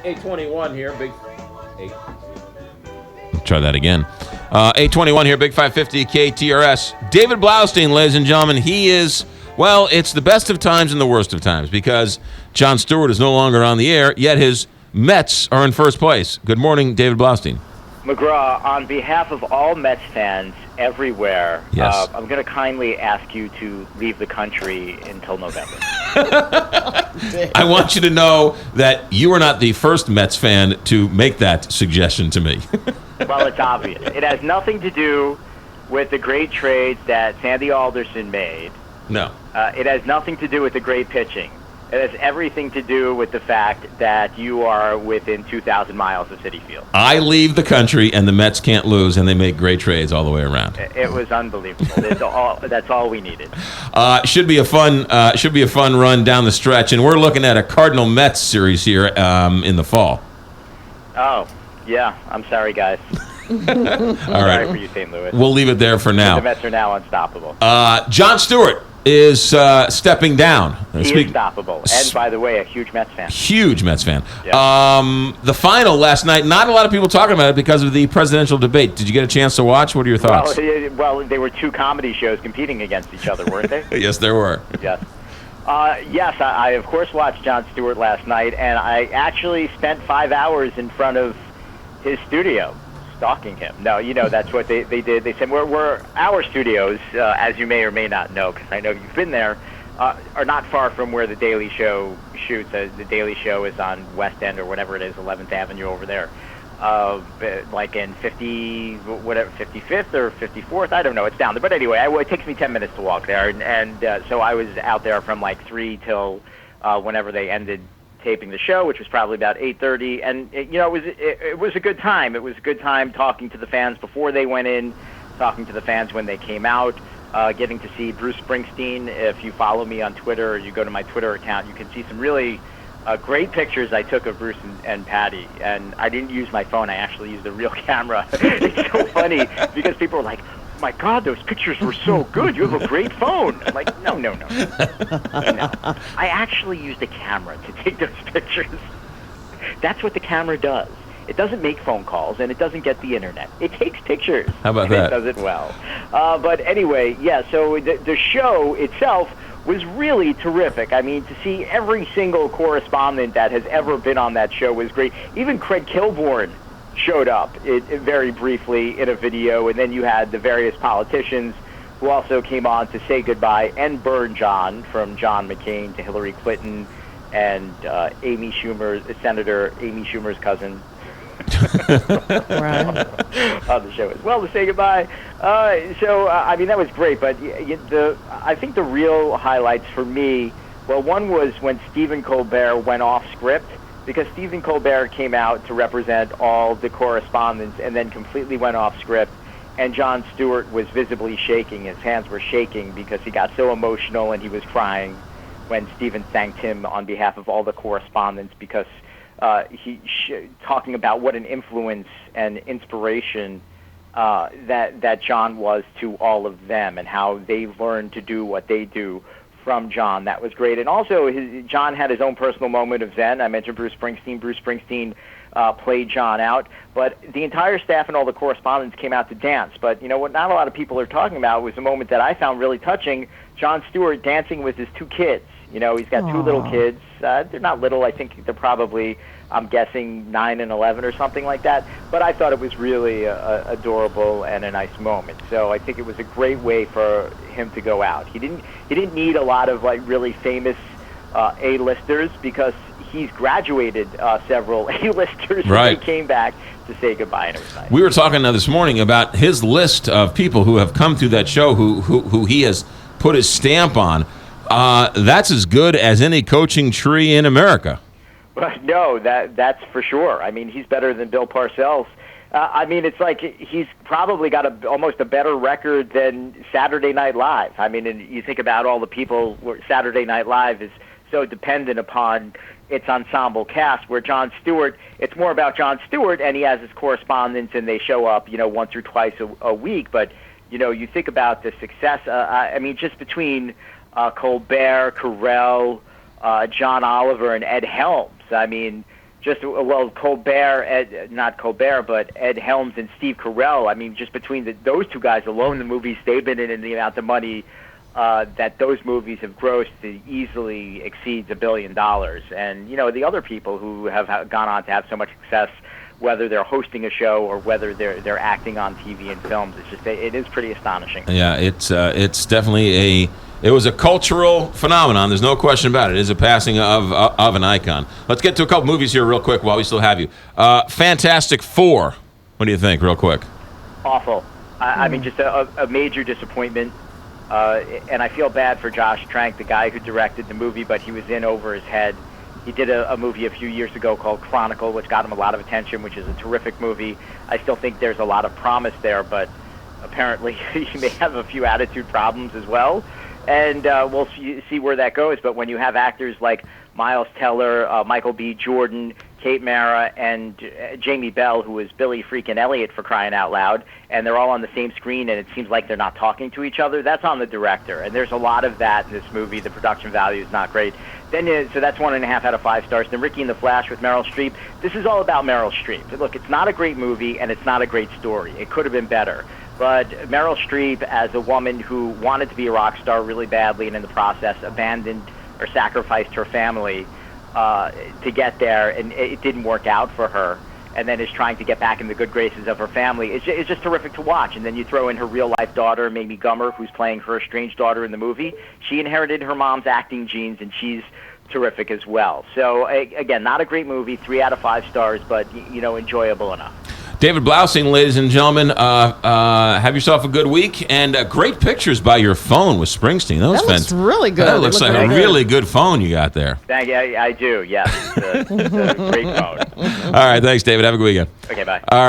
821 here, big 8. Try that again. 821 here, Big 550 KTRS. David Blaustein, ladies and gentlemen, he is, well, it's the best of times and the worst of times because Jon Stewart is no longer on the air, yet his Mets are in first place. Good morning, David Blaustein. McGraw, on behalf of all Mets fans everywhere, Yes. I'm going to kindly ask you to leave the country until November. I want you to know that you are not the first Mets fan to make that suggestion to me. Well, it's obvious. It has nothing to do with the great trades that Sandy Alderson made. No. It has nothing to do with the great pitching. It has everything to do with the fact that you are within 2,000 miles of Citi Field. I leave the country, and the Mets can't lose, and they make great trades all the way around. It was unbelievable. That's all we needed. Should be a fun run down the stretch, and we're looking at a Cardinal Mets series here in the fall. Oh, yeah. I'm sorry, guys. All Sorry for right, you, St. Louis. we'll leave it there for The now. Mets are now unstoppable. Jon Stewart is stepping down. He is stoppable. And, by the way, a huge Mets fan. Huge Mets fan. Yeah. The final last night, not a lot of people talking about it because of the presidential debate. Did you get a chance to watch? What are your thoughts? Well, they were two comedy shows competing against each other, weren't they? Yes, there were. Yes. Yes, I of course watched Jon Stewart last night, and I actually spent 5 hours in front of his studio stalking him. No, that's what they did. They said, we're our studios, as you may or may not know, because I know you've been there, are not far from where the Daily Show shoots. The Daily Show is on West End or whatever it is, 11th Avenue over there. Like in 55th or 54th, I don't know. It's down there. But anyway, it takes me 10 minutes to walk there, and so I was out there from like 3 till whenever they ended taping the show, which was probably about 8:30, and it was a good time. It was a good time talking to the fans before they went in, talking to the fans when they came out, getting to see Bruce Springsteen. If you follow me on Twitter or you go to my Twitter account, you can see some really great pictures I took of Bruce and Patty, and I didn't use my phone. I actually used a real camera. It's so funny because people were like, my God, those pictures were so good. You have a great phone. I'm like, no. I actually used a camera to take those pictures. That's what the camera does. It doesn't make phone calls, and it doesn't get the internet. It takes pictures. How about and that? It does it well. But anyway, yeah, so the show itself was really terrific. I mean, to see every single correspondent that has ever been on that show was great. Even Craig Kilborn showed up very briefly in a video, and then you had the various politicians who also came on to say goodbye and burn John, from John McCain to Hillary Clinton and Amy Schumer, Senator Amy Schumer's cousin. Right. On the show as well to say goodbye. I mean, that was great, but I think the real highlights for me, well, one was when Stephen Colbert went off script, because Stephen Colbert came out to represent all the correspondents and then completely went off script, and Jon Stewart was visibly shaking. His hands were shaking because he got so emotional, and he was crying when Stephen thanked him on behalf of all the correspondents, because talking about what an influence and inspiration that John was to all of them, and how they learned to do what they do from John. That was great. And also, John had his own personal moment of zen. I mentioned Bruce Springsteen. Bruce Springsteen played John out, but the entire staff and all the correspondents came out to dance. But what not a lot of people are talking about was a moment that I found really touching: Jon Stewart dancing with his 2 kids. He's got 2 little kids. They're not little. I think they're probably, I'm guessing, 9 and 11 or something like that. But I thought it was really adorable and a nice moment. So I think it was a great way for him to go out. He didn't need a lot of like really famous A-listers, because he's graduated several A-listers. Right. And he came back to say goodbye, and it was nice. We were talking this morning about his list of people who have come through that show who he has put his stamp on. That's as good as any coaching tree in America. But no, that's for sure. I mean, he's better than Bill Parcells. I mean, it's like he's probably got almost a better record than Saturday Night Live. I mean, and you think about all the people where Saturday Night Live is so dependent upon its ensemble cast, where Jon Stewart, it's more about Jon Stewart, and he has his correspondents, and they show up, once or twice a week. But, you think about the success. I mean, just between Colbert, Carell, John Oliver, and Ed Helms. I mean, just well, not Colbert, but Ed Helms and Steve Carell. I mean, just between those two guys alone, the movies they've been in and the amount of money that those movies have grossed easily exceeds $1 billion. And the other people who have gone on to have so much success, whether they're hosting a show or whether they're acting on TV and films, it is pretty astonishing. Yeah, it's definitely it was a cultural phenomenon. There's no question about it. It is a passing of an icon. Let's get to a couple movies here real quick while we still have you. Fantastic Four. What do you think, real quick? Awful. I mean, just a major disappointment. And I feel bad for Josh Trank, the guy who directed the movie, but he was in over his head. He did a movie a few years ago called Chronicle, which got him a lot of attention, which is a terrific movie. I still think there's a lot of promise there, but apparently he may have a few attitude problems as well. And we'll see where that goes. But when you have actors like Miles Teller, Michael B. Jordan, Kate Mara, and Jamie Bell, who is Billy freaking Elliot, for crying out loud, and they're all on the same screen, and it seems like they're not talking to each other, that's on the director. And there's a lot of that in this movie. The production value is not great. So that's 1.5 out of 5 stars. Then Ricki and the Flash with Meryl Streep. This is all about Meryl Streep. Look, it's not a great movie, and it's not a great story. It could have been better. But Meryl Streep, as a woman who wanted to be a rock star really badly and in the process abandoned or sacrificed her family to get there, and it didn't work out for her, and then is trying to get back in the good graces of her family, it's just terrific to watch. And then you throw in her real-life daughter, Mamie Gummer, who's playing her estranged daughter in the movie. She inherited her mom's acting genes, and she's terrific as well. So, again, not a great movie, 3 out of 5 stars, but, enjoyable enough. David Blaustein, ladies and gentlemen, have yourself a good week, and great pictures by your phone with Springsteen. That looks really good. That looks like a really good phone you got there. I do, yes. It's a great phone. All right, thanks, David. Have a good weekend. Okay, bye. All right.